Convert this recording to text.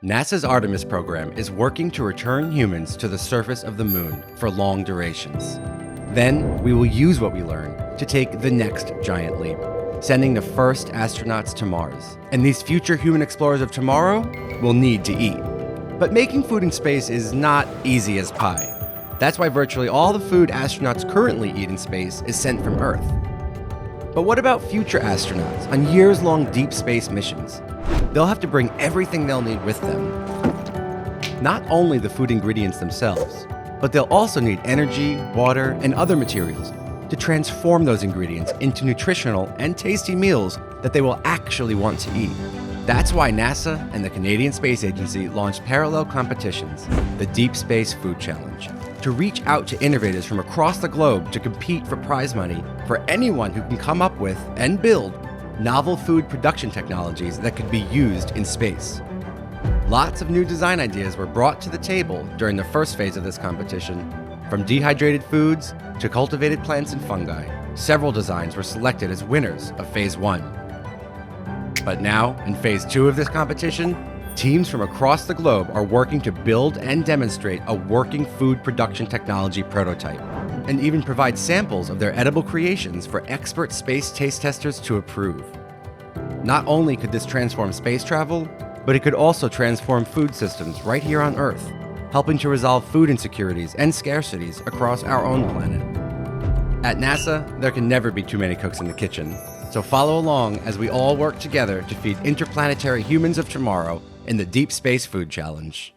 NASA's Artemis program is working to return humans to the surface of the moon for long durations. Then, we will use what we learn to take the next giant leap, sending the first astronauts to Mars. And these future human explorers of tomorrow will need to eat. But making food in space is not easy as pie. That's why virtually all the food astronauts currently eat in space is sent from Earth. But what about future astronauts on years-long deep space missions? They'll have to bring everything they'll need with them. Not only the food ingredients themselves, but they'll also need energy, water, and other materials to transform those ingredients into nutritional and tasty meals that they will actually want to eat. That's why NASA and the Canadian Space Agency launched parallel competitions, the Deep Space Food Challenge, to reach out to innovators from across the globe to compete for prize money for anyone who can come up with and build novel food production technologies that could be used in space. Lots of new design ideas were brought to the table during the first phase of this competition. From dehydrated foods to cultivated plants and fungi, several designs were selected as winners of Phase 1. But now, in Phase 2 of this competition, teams from across the globe are working to build and demonstrate a working food production technology prototype, and even provide samples of their edible creations for expert space taste testers to approve. Not only could this transform space travel, but it could also transform food systems right here on Earth, helping to resolve food insecurities and scarcities across our own planet. At NASA, there can never be too many cooks in the kitchen, so follow along as we all work together to feed interplanetary humans of tomorrow in the Deep Space Food Challenge.